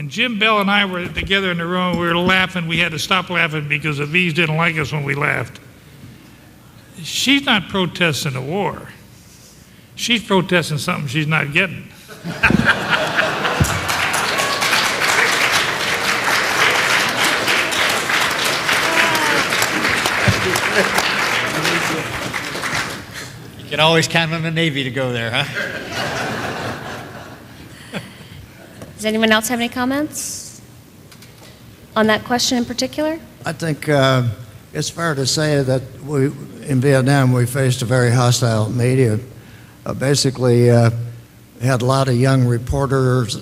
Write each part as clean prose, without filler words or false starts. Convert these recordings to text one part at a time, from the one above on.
when Jim Bell and I were together in the room, we were laughing. We had to stop laughing because the V's didn't like us when we laughed. She's not protesting the war. She's protesting something she's not getting. You can always count on the Navy to go there, huh? Does anyone else have any comments on that question in particular? I think it's fair to say that in Vietnam we faced a very hostile media. Basically, had a lot of young reporters,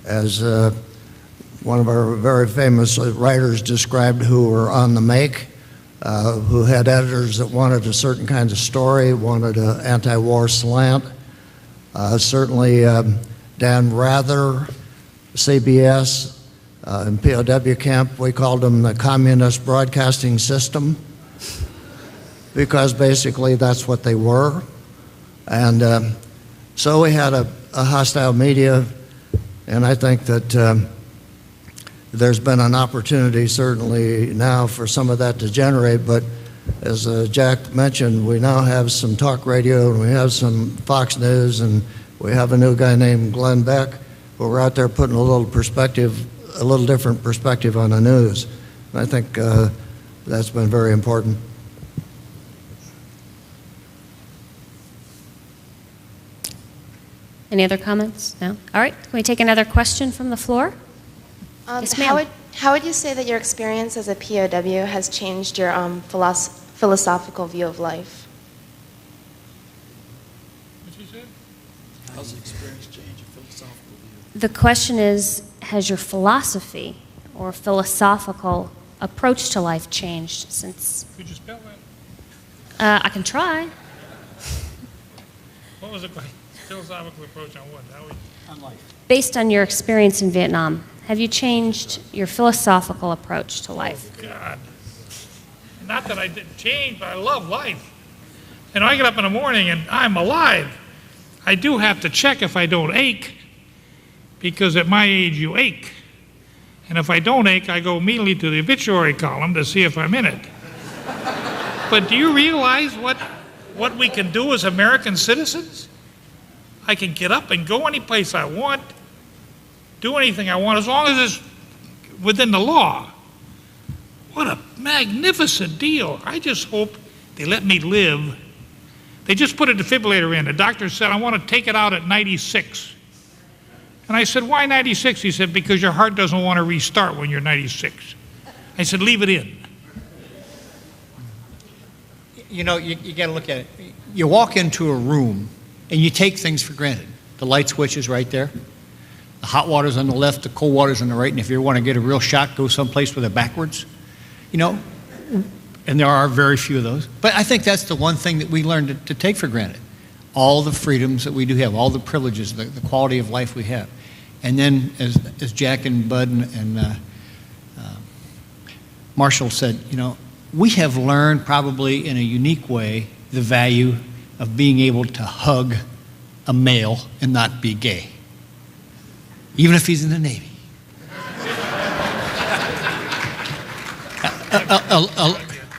as one of our very famous writers described, who were on the make, who had editors that wanted a certain kind of story, wanted an anti-war slant. Certainly, Dan Rather, CBS, in POW camp, we called them the communist broadcasting system, because basically that's what they were. And so we had a hostile media, and I think that there's been an opportunity certainly now for some of that to generate, but as Jack mentioned, we now have some talk radio, and we have some Fox News, and we have a new guy named Glenn Beck, who we're out there putting a little different perspective on the news. And I think that's been very important. Any other comments? No? All right. Can we take another question from the floor? Yes, ma'am. How would you say that your experience as a POW has changed your philosophical view of life? What'd you say? How's the experience change your philosophical view? The question is, has your philosophy or philosophical approach to life changed since? Could you spell that? I can try. What was the philosophical approach on what? On life. Based on your experience in Vietnam, have you changed your philosophical approach to life? Oh, God. Not that I didn't change, but I love life. And I get up in the morning and I'm alive. I do have to check if I don't ache, because at my age you ache. And if I don't ache, I go immediately to the obituary column to see if I'm in it. But do you realize what we can do as American citizens? I can get up and go any place I want, do anything I want, as long as it's within the law. What a magnificent deal. I just hope they let me live. They just put a defibrillator in. The doctor said, I want to take it out at 96. And I said, why 96? He said, because your heart doesn't want to restart when you're 96. I said, leave it in. You know, you got to look at it. You walk into a room and you take things for granted. The light switch is right there. The hot water's on the left, the cold water's on the right, and if you want to get a real shock, go someplace with it backwards. You know, and there are very few of those. But I think that's the one thing that we learned to take for granted. All the freedoms that we do have, all the privileges, the quality of life we have. And then, as Jack and Bud and Marshall said, you know, we have learned probably in a unique way the value of being able to hug a male and not be gay, even if he's in the Navy.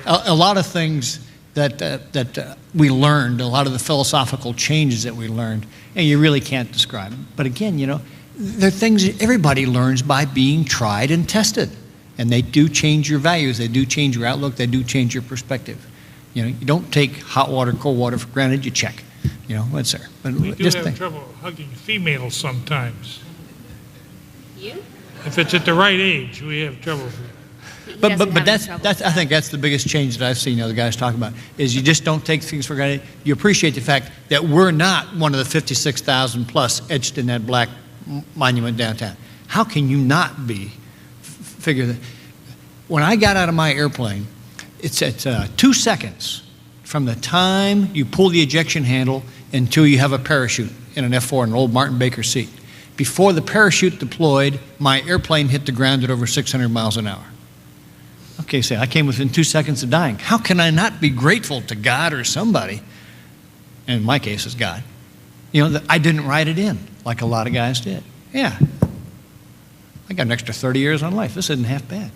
A lot of things that we learned, a lot of the philosophical changes that we learned, and you really can't describe them. But again, you know, they're things that everybody learns by being tried and tested. And they do change your values, they do change your outlook, they do change your perspective. You know, you don't take hot water, cold water for granted, you check. You know, what's there? But we do have trouble hugging females sometimes. You? If it's at the right age, we have trouble. But that's I think that's the biggest change that I've seen other guys talk about, is you just don't take things for granted. You appreciate the fact that we're not one of the 56,000 plus etched in that black monument downtown. How can you not be? Figure that when I got out of my airplane, it's at 2 seconds from the time you pull the ejection handle until you have a parachute in an F-4, an old Martin Baker seat. Before the parachute deployed, my airplane hit the ground at over 600 miles an hour. Okay, say I came within 2 seconds of dying. How can I not be grateful to God or somebody? And in my case, it's God. You know, that I didn't write it in like a lot of guys did. Yeah. I got an extra 30 years on life. This isn't half bad.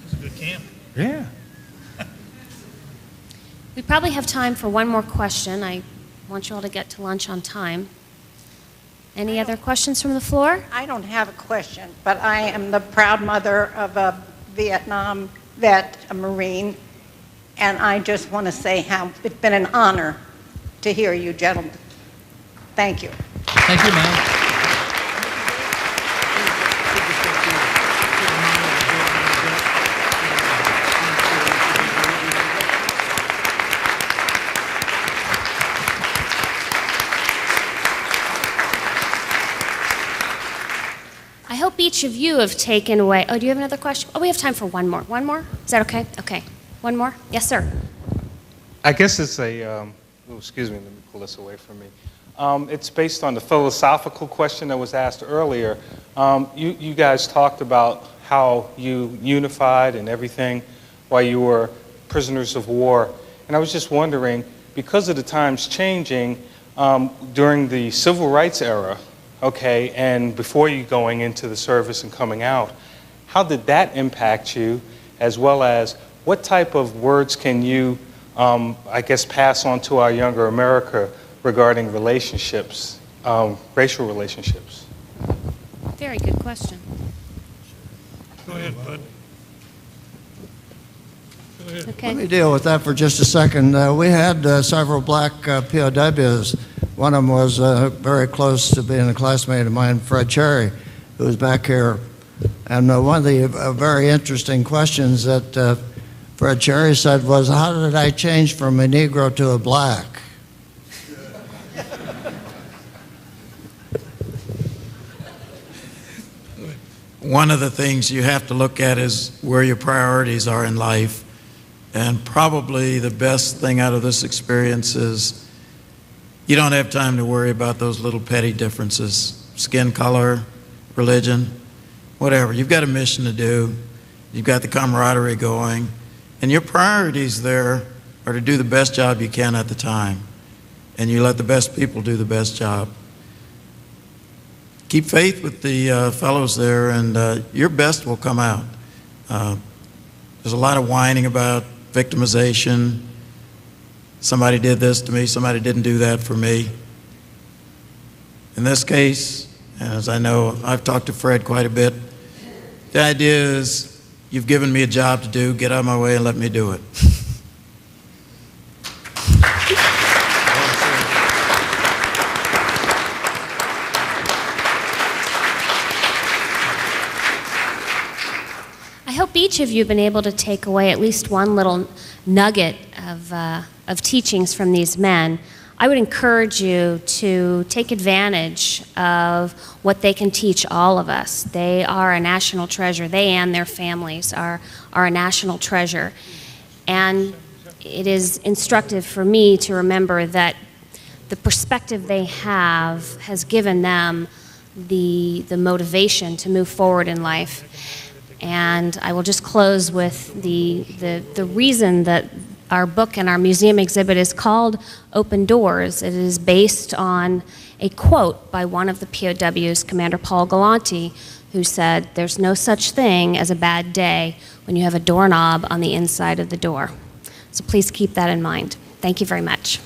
It's a good camp. Yeah. We probably have time for one more question. I want you all to get to lunch on time. Any other questions from the floor? I don't have a question, but I am the proud mother of a Vietnam vet, a Marine, and I just want to say how it's been an honor to hear you gentlemen. Thank you. Thank you, ma'am. I hope each of you have taken away. Oh, do you have another question? Oh, we have time for one more. One more? Is that okay? Okay. One more? Yes, sir. I guess it's excuse me, let me pull this away from me. It's based on the philosophical question that was asked earlier. You guys talked about how you unified and everything while you were prisoners of war. And I was just wondering, because of the times changing during the civil rights era, okay, and before you going into the service and coming out, how did that impact you, as well as what type of words can you, I guess, pass on to our younger America regarding relationships, racial relationships? Very good question. Go ahead, Bud. Go ahead. Okay. Let me deal with that for just a second. We had several black POWs. One of them was very close to being a classmate of mine, Fred Cherry, who was back here. And one of the very interesting questions that Fred Cherry said was, how did I change from a Negro to a black? One of the things you have to look at is where your priorities are in life. And probably the best thing out of this experience is you don't have time to worry about those little petty differences, skin color, religion, whatever. You've got a mission to do. You've got the camaraderie going. And your priorities there are to do the best job you can at the time. And you let the best people do the best job. Keep faith with the fellows there, and your best will come out. There's a lot of whining about victimization. Somebody did this to me, somebody didn't do that for me. In this case, as I know, I've talked to Fred quite a bit. The idea is, you've given me a job to do, get out of my way and let me do it. I hope each of you have been able to take away at least one little nugget of teachings from these men. I would encourage you to take advantage of what they can teach all of us. They are a national treasure. They and their families are a national treasure. And it is instructive for me to remember that the perspective they have has given them the motivation to move forward in life. And I will just close with the reason that our book and our museum exhibit is called Open Doors. It is based on a quote by one of the POWs, Commander Paul Galanti, who said, "There's no such thing as a bad day when you have a doorknob on the inside of the door." So please keep that in mind. Thank you very much.